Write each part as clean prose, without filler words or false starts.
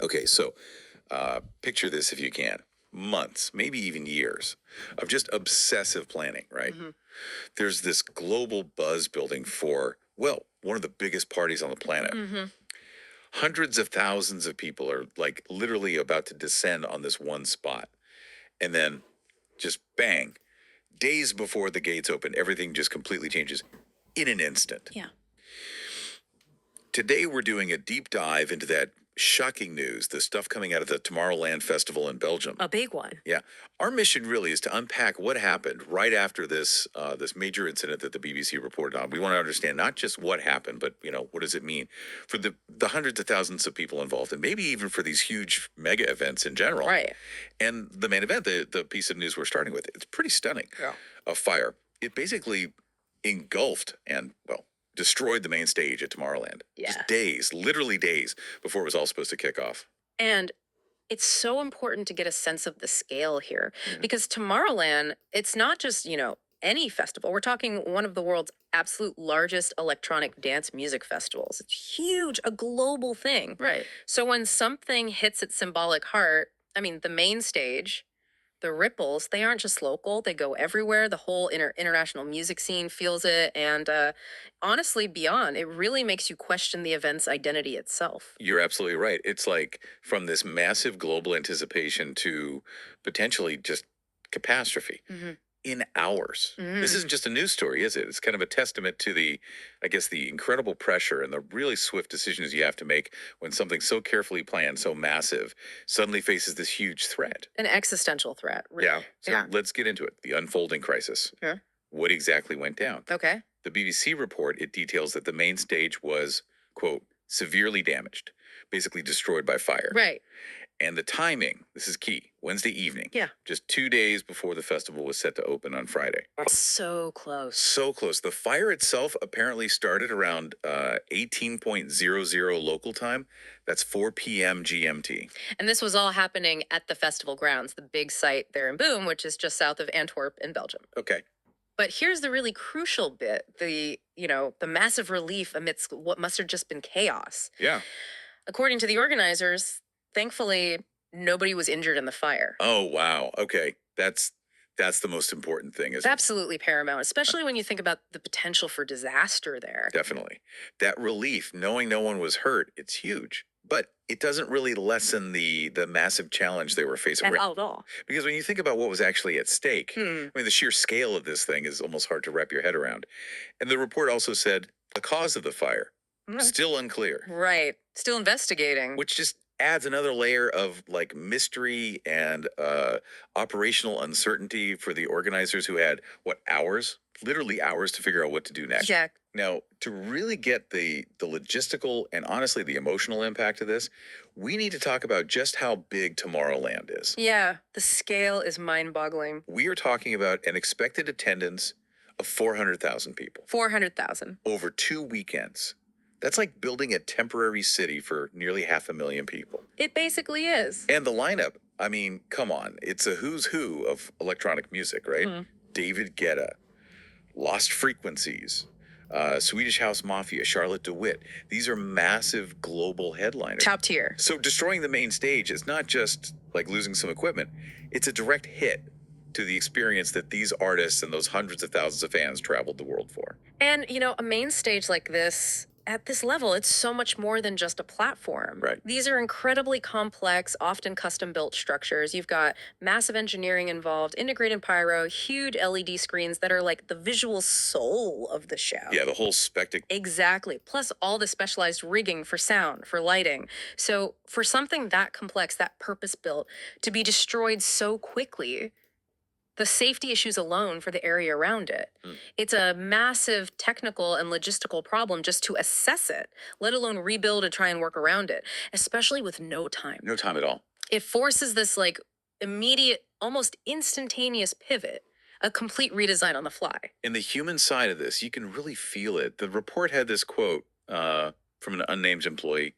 Okay, so picture this if you can. Months, maybe even years of just obsessive planning, right? Mm-hmm. There's this global buzz building for, well, one of the biggest parties on the planet. Mm-hmm. Hundreds of thousands of people are like literally about to descend on this one spot. And then just bang, days before the gates open, everything just completely changes in an instant. Yeah. Today, we're doing a deep dive into that shocking news, the stuff coming out of the Tomorrowland Festival in Belgium. A big one. Yeah, our mission really is to unpack what happened right after this this major incident that the BBC reported on. We want to understand not just what happened, but what does it mean for the hundreds of thousands of people involved, and maybe even for these huge mega events in general. Right. And the main event, the piece of news we're starting with, it's pretty stunning. Yeah. A fire. It basically engulfed and destroyed the main stage at Tomorrowland. Yeah. Just days, literally days before it was all supposed to kick off. And it's so important to get a sense of the scale here because Tomorrowland, it's not just, any festival. We're talking one of the world's absolute largest electronic dance music festivals. It's huge, a global thing. Right. So when something hits its symbolic heart, the main stage, the ripples, they aren't just local, they go everywhere. The whole international music scene feels it. And honestly, beyond, it really makes you question the event's identity itself. You're absolutely right. It's like from this massive global anticipation to potentially just catastrophe in hours. This isn't just a news story, is it? It's kind of a testament to the incredible pressure and the really swift decisions you have to make when something so carefully planned, so massive, suddenly faces this huge threat. An existential threat. Really. Yeah. So let's get into it. The unfolding crisis. Yeah. What exactly went down? Okay. The BBC report, it details that the main stage was, quote, severely damaged, basically destroyed by fire. Right. And the timing, this is key, Wednesday evening. Yeah. Just 2 days before the festival was set to open on Friday. That's so close. So close. The fire itself apparently started around 18.00 local time. That's 4 p.m. GMT. And this was all happening at the festival grounds, the big site there in Boom, which is just south of Antwerp in Belgium. Okay. But here's the really crucial bit, the massive relief amidst what must have just been chaos. Yeah. According to the organizers, thankfully, nobody was injured in the fire. Oh, wow. Okay. That's the most important thing, It's absolutely paramount, especially when you think about the potential for disaster there. Definitely. That relief, knowing no one was hurt, it's huge. But it doesn't really lessen the massive challenge they were facing. At all. Because when you think about what was actually at stake, the sheer scale of this thing is almost hard to wrap your head around. And the report also said the cause of the fire, still unclear. Right. Still investigating. Which just adds another layer of mystery and operational uncertainty for the organizers who had, literally hours to figure out what to do next. Yeah. Now, to really get the logistical and honestly the emotional impact of this, we need to talk about just how big Tomorrowland is. Yeah, the scale is mind-boggling. We are talking about an expected attendance of 400,000 people. 400,000. Over 2 weekends. That's like building a temporary city for nearly 500,000 people. It basically is. And the lineup, come on. It's a who's who of electronic music, right? David Guetta, Lost Frequencies, Swedish House Mafia, Charlotte de Witte. These are massive global headliners. Top tier. So destroying the main stage is not just like losing some equipment. It's a direct hit to the experience that these artists and those hundreds of thousands of fans traveled the world for. And, a main stage like this, at this level, it's so much more than just a platform. Right. These are incredibly complex, often custom-built structures. You've got massive engineering involved, integrated pyro, huge LED screens that are like the visual soul of the show. Yeah, the whole spectacle. Exactly. Plus all the specialized rigging for sound, for lighting. So for something that complex, that purpose-built, to be destroyed so quickly, the safety issues alone for the area around it. It's a massive technical and logistical problem just to assess it, let alone rebuild and try and work around it, especially with no time. No time at all. It forces this immediate, almost instantaneous pivot, a complete redesign on the fly. In the human side of this, you can really feel it. The report had this quote from an unnamed employee,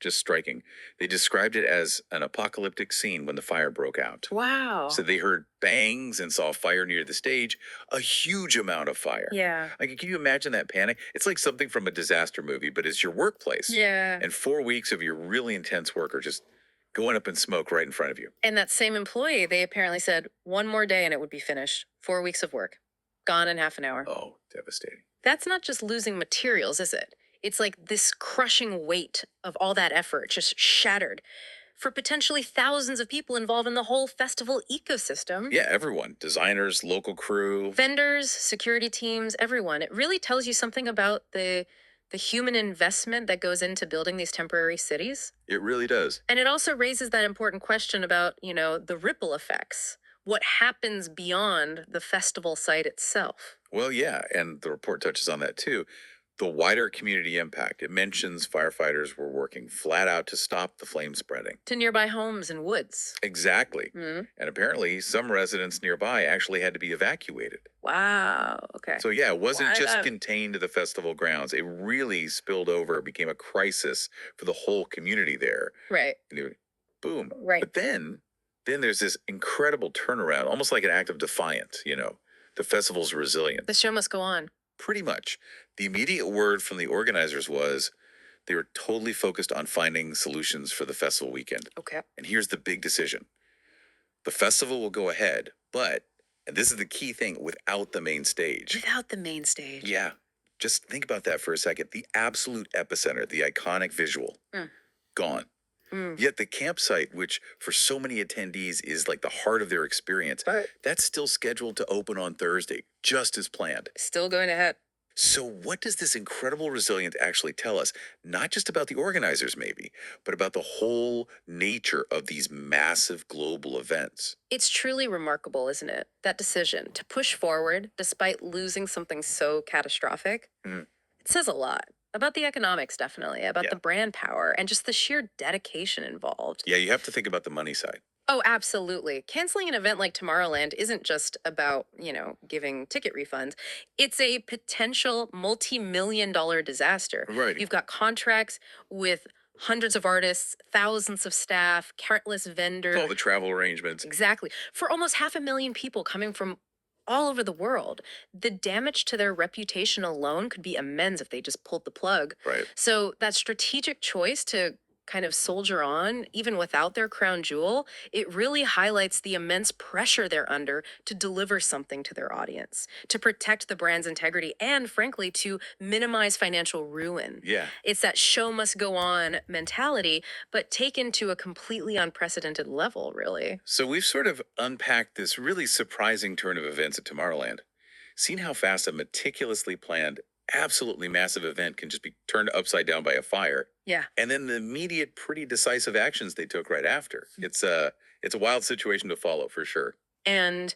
just striking. They described it as an apocalyptic scene when the fire broke out. Wow. So they heard bangs and saw fire near the stage, a huge amount of fire. Yeah. Can you imagine that panic? It's like something from a disaster movie, but it's your workplace. Yeah. And 4 weeks of your really intense work are just going up in smoke right in front of you. And that same employee, they apparently said, one more day and it would be finished. 4 weeks of work. Gone in half an hour. Oh, devastating. That's not just losing materials, is it? It's like this crushing weight of all that effort just shattered for potentially thousands of people involved in the whole festival ecosystem. Yeah, everyone. Designers, local crew. Vendors, security teams, everyone. It really tells you something about the human investment that goes into building these temporary cities. It really does. And it also raises that important question about, the ripple effects. What happens beyond the festival site itself? Well, yeah, and the report touches on that too. The wider community impact. It mentions firefighters were working flat out to stop the flame spreading. To nearby homes and woods. Exactly. And apparently, some residents nearby actually had to be evacuated. Wow. Okay. So, yeah, it wasn't just contained to the festival grounds. It really spilled over, became a crisis for the whole community there. Right. Boom. Right. But then there's this incredible turnaround, almost like an act of defiance, The festival's resilient. The show must go on. Pretty much. The immediate word from the organizers was they were totally focused on finding solutions for the festival weekend. Okay. And here's the big decision. The festival will go ahead, but, and this is the key thing, without the main stage. Without the main stage. Yeah. Just think about that for a second. The absolute epicenter, the iconic visual, gone. Yet the campsite, which for so many attendees is like the heart of their experience, that's still scheduled to open on Thursday, just as planned. Still going ahead. So what does this incredible resilience actually tell us? Not just about the organizers, maybe, but about the whole nature of these massive global events. It's truly remarkable, isn't it? That decision to push forward despite losing something so catastrophic. It says a lot. About the economics, definitely, about the brand power, and just the sheer dedication involved. Yeah, you have to think about the money side. Oh, absolutely. Canceling an event like Tomorrowland isn't just about, giving ticket refunds. It's a potential multi-million-dollar disaster. Right. You've got contracts with hundreds of artists, thousands of staff, countless vendors. All the travel arrangements. Exactly. For almost 500,000 people coming from all over the world. The damage to their reputation alone could be immense if they just pulled the plug. Right. So that strategic choice to kind of soldier on, even without their crown jewel, it really highlights the immense pressure they're under to deliver something to their audience, to protect the brand's integrity, and frankly, to minimize financial ruin. Yeah. It's that show must go on mentality, but taken to a completely unprecedented level, really. So we've sort of unpacked this really surprising turn of events at Tomorrowland. Seen how fast a meticulously planned, absolutely massive event can just be turned upside down by a fire. Yeah. And then the immediate, pretty decisive actions they took right after. It's a wild situation to follow for sure. And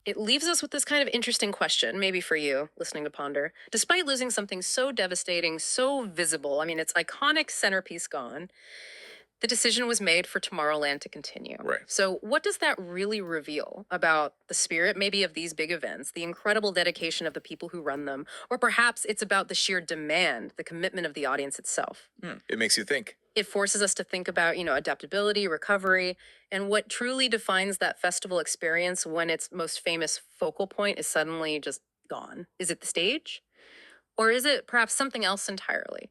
it leaves us with this kind of interesting question, maybe for you listening to Ponder. Despite losing something so devastating, so visible, its iconic centerpiece gone, the decision was made for Tomorrowland to continue. Right. So what does that really reveal about the spirit maybe of these big events, the incredible dedication of the people who run them, or perhaps it's about the sheer demand, the commitment of the audience itself? It makes you think. It forces us to think about, adaptability, recovery, and what truly defines that festival experience when its most famous focal point is suddenly just gone. Is it the stage? Or is it perhaps something else entirely?